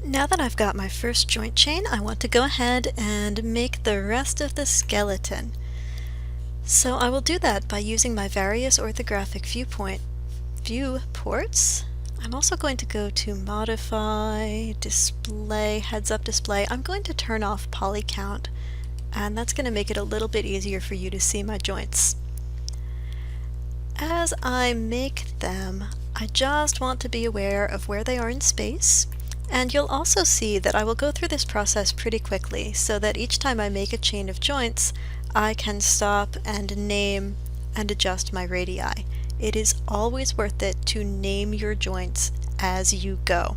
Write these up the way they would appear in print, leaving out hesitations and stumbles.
Now that I've got my first joint chain, I want to go ahead and make the rest of the skeleton. So I will do that by using my various orthographic viewports. I'm also going to go to Modify, Display, Heads-Up Display. I'm going to turn off Poly Count, and that's going to make it a little bit easier for you to see my joints. As I make them, I just want to be aware of where they are in space. And you'll also see that I will go through this process pretty quickly so that each time I make a chain of joints, I can stop and name and adjust my radii. It is always worth it to name your joints as you go.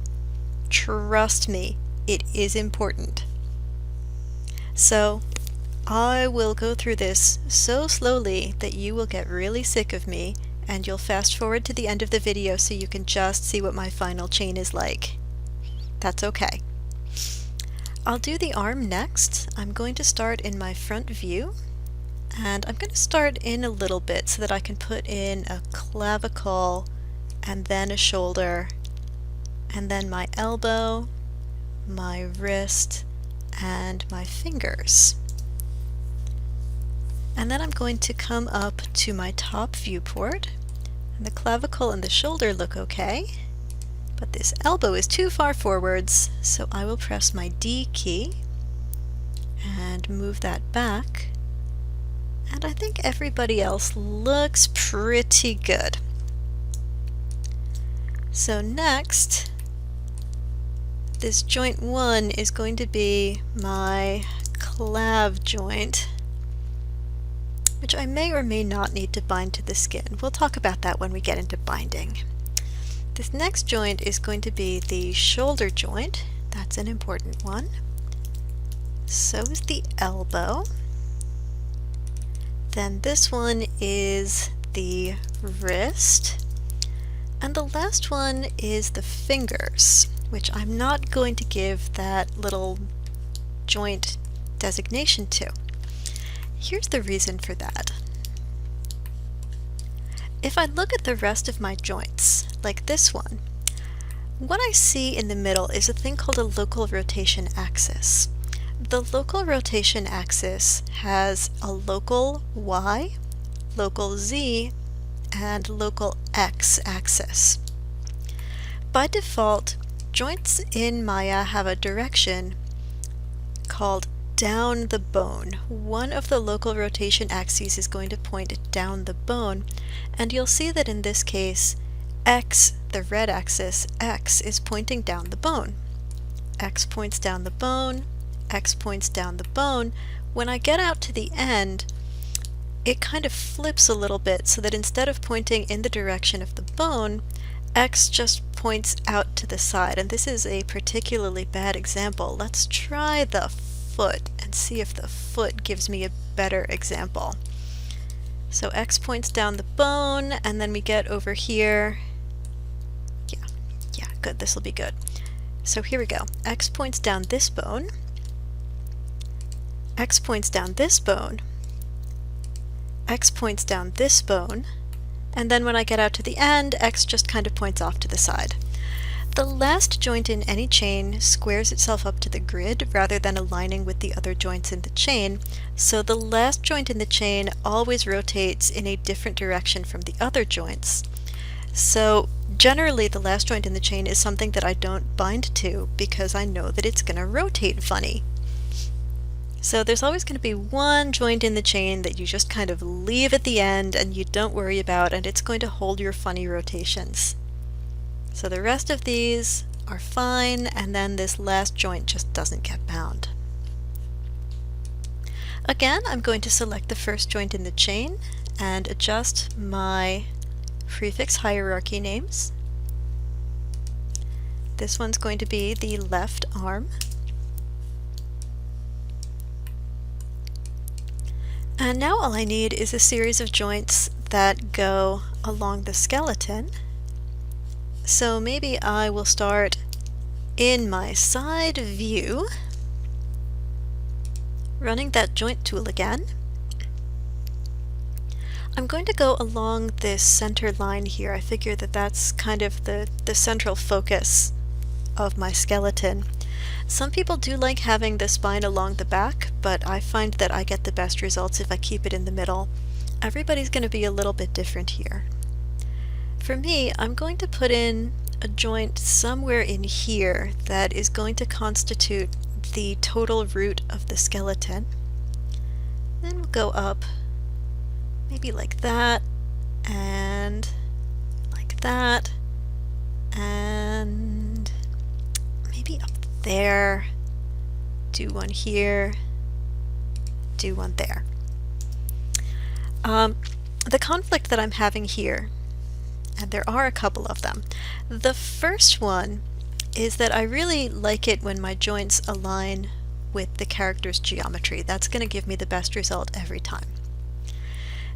Trust me, it is important. So I will go through this so slowly that you will get really sick of me, and you'll fast forward to the end of the video so you can just see what my final chain is like. That's okay. I'll do the arm next. I'm going to start in my front view, and I'm going to start in a little bit so that I can put in a clavicle and then a shoulder and then my elbow, my wrist, and my fingers. And then I'm going to come up to my top viewport, and the clavicle and the shoulder look okay. But this elbow is too far forwards, so I will press my D key and move that back. And I think everybody else looks pretty good. So next, this joint 1 is going to be my clav joint, which I may or may not need to bind to the skin. We'll talk about that when we get into binding. This next joint is going to be the shoulder joint. That's an important one. So is the elbow. Then this one is the wrist. And the last one is the fingers, which I'm not going to give that little joint designation to. Here's the reason for that. If I look at the rest of my joints, like this one, what I see in the middle is a thing called a local rotation axis. The local rotation axis has a local Y, local Z, and local X axis. By default, joints in Maya have a direction called down the bone. One of the local rotation axes is going to point down the bone, and you'll see that in this case, X, the red axis, X is pointing down the bone. X points down the bone, X points down the bone. When I get out to the end, it kind of flips a little bit so that instead of pointing in the direction of the bone, X just points out to the side. And this is a particularly bad example. Let's try the foot and see if the foot gives me a better example. So X points down the bone, and then we get over here. Yeah, good, this will be good. So here we go. X points down this bone, X points down this bone, X points down this bone, and then when I get out to the end, X just kind of points off to the side. The last joint in any chain squares itself up to the grid rather than aligning with the other joints in the chain, so the last joint in the chain always rotates in a different direction from the other joints. So generally the last joint in the chain is something that I don't bind to because I know that it's going to rotate funny. So there's always going to be one joint in the chain that you just kind of leave at the end and you don't worry about, and it's going to hold your funny rotations. So the rest of these are fine, and then this last joint just doesn't get bound. Again, I'm going to select the first joint in the chain and adjust my prefix hierarchy names. This one's going to be the left arm. And now all I need is a series of joints that go along the skeleton. So maybe I will start in my side view, running that joint tool again. I'm going to go along this center line here. I figure that that's kind of the central focus of my skeleton. Some people do like having the spine along the back, but I find that I get the best results if I keep it in the middle. Everybody's going to be a little bit different here. For me, I'm going to put in a joint somewhere in here that is going to constitute the total root of the skeleton. Then we'll go up, maybe like that, and like that, and maybe up there, do one here, do one there. The conflict that I'm having here, and there are a couple of them. The first one is that I really like it when my joints align with the character's geometry. That's going to give me the best result every time.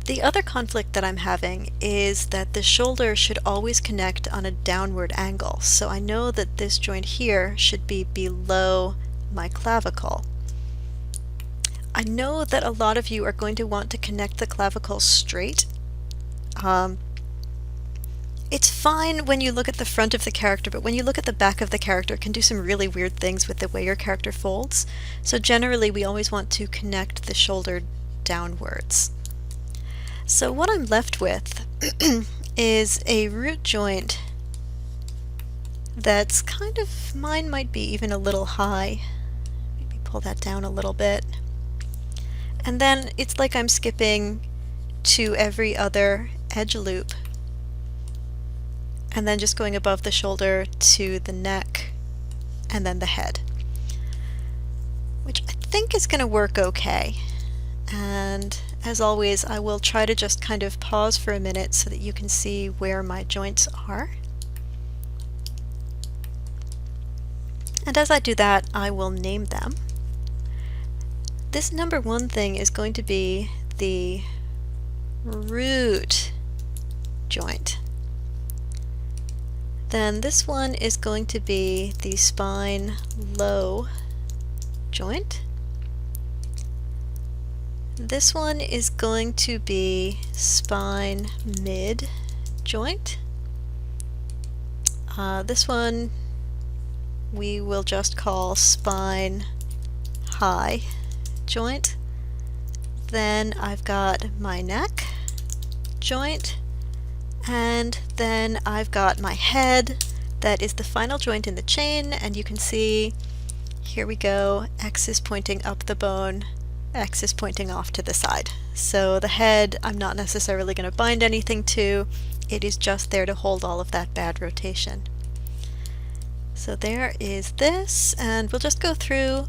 The other conflict that I'm having is that the shoulder should always connect on a downward angle. So I know that this joint here should be below my clavicle. I know that a lot of you are going to want to connect the clavicle straight. It's fine when you look at the front of the character, but when you look at the back of the character, it can do some really weird things with the way your character folds. So generally, we always want to connect the shoulder downwards. So what I'm left with is a root joint that's kind of, mine might be even a little high. Maybe pull that down a little bit. And then it's like I'm skipping to every other edge loop, and then just going above the shoulder to the neck and then the head, which I think is going to work okay. And as always, I will try to just kind of pause for a minute so that you can see where my joints are. And as I do that, I will name them. This number one thing is going to be the root joint. Then this one is going to be the spine low joint. This one is going to be spine mid joint. This one we will just call spine high joint. Then I've got my neck joint, and then I've got my head. That is the final joint in the chain, and you can see, here we go, X is pointing up the bone, X is pointing off to the side. So the head I'm not necessarily going to bind anything to, it is just there to hold all of that bad rotation. So there is this, and we'll just go through.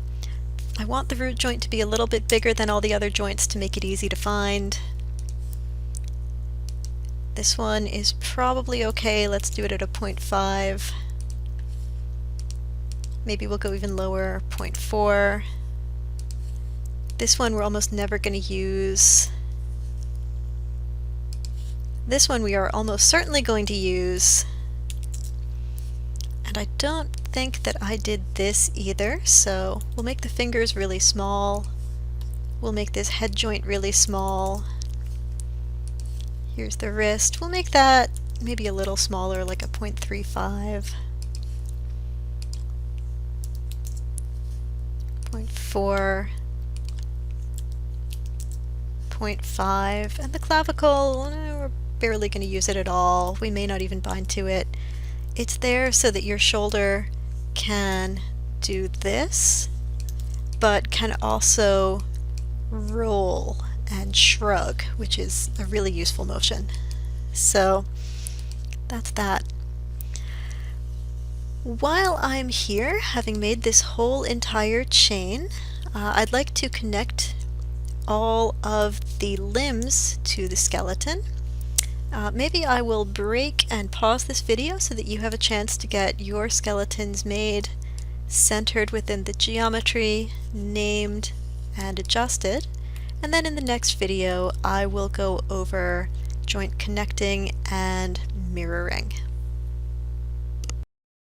I want the root joint to be a little bit bigger than all the other joints to make it easy to find. This one is probably okay. Let's do it at a 0.5. Maybe we'll go even lower, 0.4. This one we're almost never going to use. This one we are almost certainly going to use. And I don't think that I did this either, so we'll make the fingers really small. We'll make this head joint really small. Here's the wrist. We'll make that maybe a little smaller, like a 0.35. 0.4. 0.5. And the clavicle, we're barely going to use it at all. We may not even bind to it. It's there so that your shoulder can do this, but can also roll and shrug, which is a really useful motion. So that's that. While I'm here, having made this whole entire chain, I'd like to connect all of the limbs to the skeleton. Maybe I will break and pause this video so that you have a chance to get your skeletons made, centered within the geometry, named, and adjusted. And then in the next video, I will go over joint connecting and mirroring.